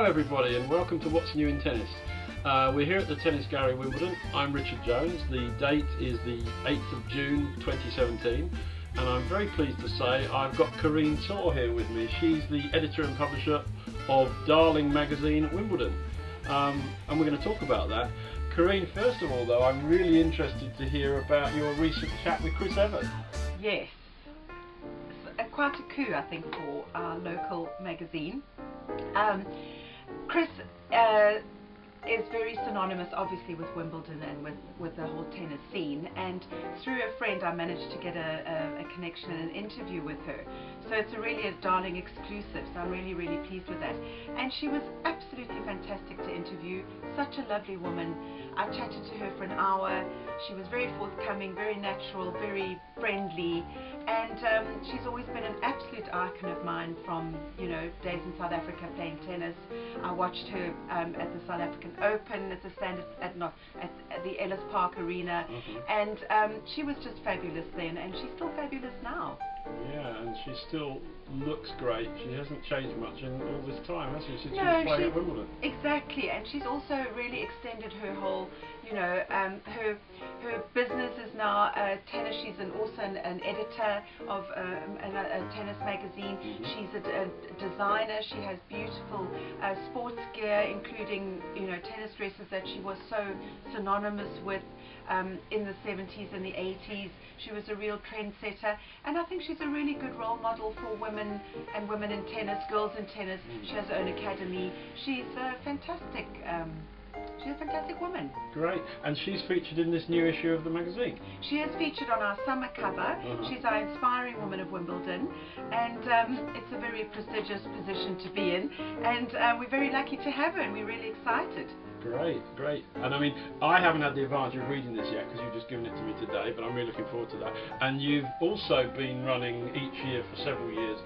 everybody, and welcome to What's New in Tennis. We're here at the Tennis Gallery Wimbledon. I'm Richard Jones. The date is the 8th of June 2017, and I'm very pleased to say I've got Karine Torr here with me. She's the editor and publisher of Wimbledon Magazine at Wimbledon, and we're going to talk about that. Karine, first of all though, I'm really interested to hear about your recent chat with Chris Evans. Yes, it's quite a coup I think for our local magazine. Chris is very synonymous obviously with Wimbledon and with the whole tennis scene, and through a friend I managed to get a connection and an interview with her. So it's really a darling exclusive, so I'm really pleased with that. And she was absolutely fantastic to interview, such a lovely woman. I chatted to her for an hour. She was very forthcoming, very natural, very friendly, and she's always been an absolute icon of mine from, you know, days in South Africa playing tennis. I watched her at the South African Open, at the at the Ellis Park Arena, and she was just fabulous then, and she's still fabulous now. Yeah, and she still looks great. She hasn't changed much in all this time, has she, since she No, was playing at Wimbledon? Exactly, and she's also really extended her whole, you know, her business is now tennis. She's also an editor of a tennis magazine. She's a designer. She has beautiful sports gear, including, you know, tennis dresses that she was so synonymous with in the 70s and the 80s. She was a real trendsetter, and I think she's a really good role model for women and women in tennis, girls in tennis. She has her own academy. She's a fantastic woman. Great, and she's featured in this new issue of the magazine. She is featured on our summer cover. She's our inspiring woman of Wimbledon, and it's a very prestigious position to be in, and we're very lucky to have her, and we're really excited. Great. And I mean, I haven't had the advantage of reading this yet because you've just given it to me today, but I'm really looking forward to that. And you've also been running each year for several years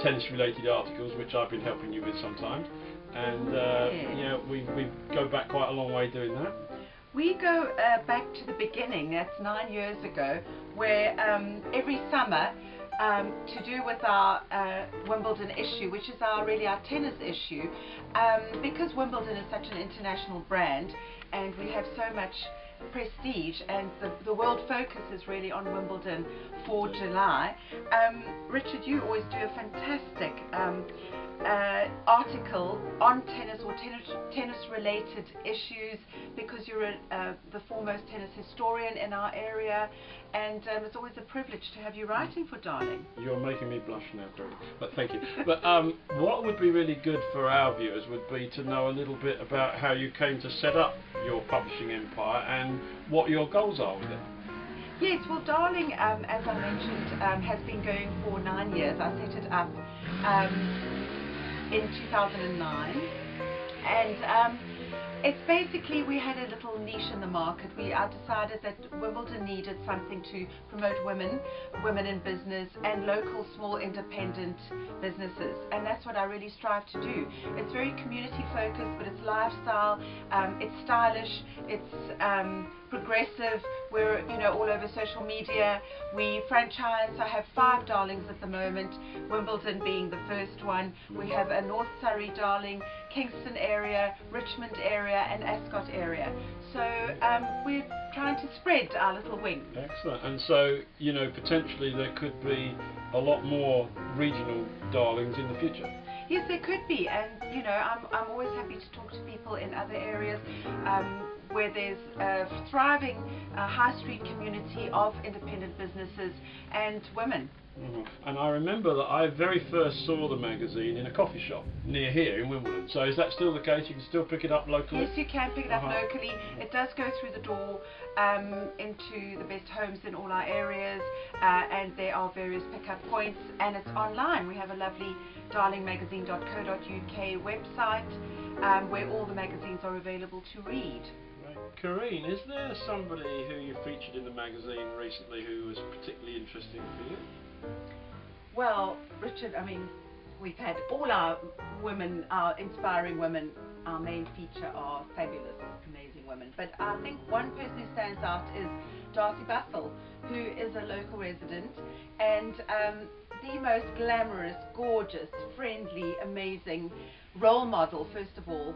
tennis-related articles, which I've been helping you with sometimes. And yeah, we go back quite a long way doing that. We go back to the beginning. That's 9 years ago, where every summer, to do with our Wimbledon issue, which is really our tennis issue, because Wimbledon is such an international brand and we have so much prestige, and the world focus is really on Wimbledon for July. Richard, you always do a fantastic article on tennis or tennis related issues, because you're the foremost tennis historian in our area, and it's always a privilege to have you writing for Darling. You're making me blush now, Karine, but thank you. But what would be really good for our viewers would be to know a little bit about how you came to set up your publishing empire and what your goals are with it. Yes, well, Darling, as I mentioned, has been going for 9 years. I set it up in 2009, and it's basically, we had a little niche in the market. I decided that Wimbledon needed something to promote women in business and local small independent businesses, and that's what I really strive to do. It's very community focused, but it's lifestyle, it's stylish, it's progressive. We're, you know, all over social media. We franchise. I have 5 Darlings at the moment, Wimbledon being the first one. We have a North Surrey Darling, Kingston area, Richmond area, and Ascot area. So we're trying to spread our little wing. Excellent. And so, you know, potentially there could be a lot more regional Darlings in the future. Yes, there could be, and you know, I'm always happy to talk to people in other areas where there's a thriving high street community of independent businesses and women. And I remember that I very first saw the magazine in a coffee shop near here in Wimbledon. So is that still the case? You can still pick it up locally? Yes, you can pick it up locally. It does go through the door into the best homes in all our areas, and there are various pickup points, and it's online. We have a lovely darlingmagazine.co.uk website where all the magazines are available to read. Karine, is there somebody who you featured in the magazine recently who was particularly interesting for you? Well, Richard, I mean, we've had all our women, our inspiring women. Our main feature are fabulous, amazing women. But I think one person who stands out is Darcy Buffel, who is a local resident and the most glamorous, gorgeous, friendly, amazing role model, first of all,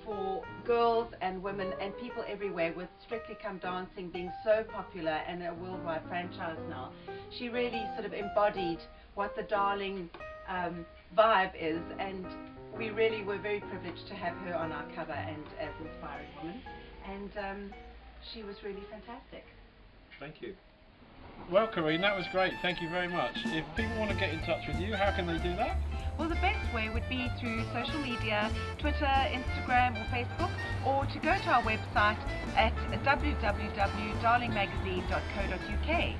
for girls and women and people everywhere, with Strictly Come Dancing being so popular and a worldwide franchise now. She really sort of embodied what the Darling vibe is, and we really were very privileged to have her on our cover and as inspiring woman, and she was really fantastic. Thank you. Well, Karine, that was great. Thank you very much. If people want to get in touch with you, how can they do that? Well, the best way would be through social media, Twitter, Instagram or Facebook, or to go to our website at www.darlingmagazine.co.uk.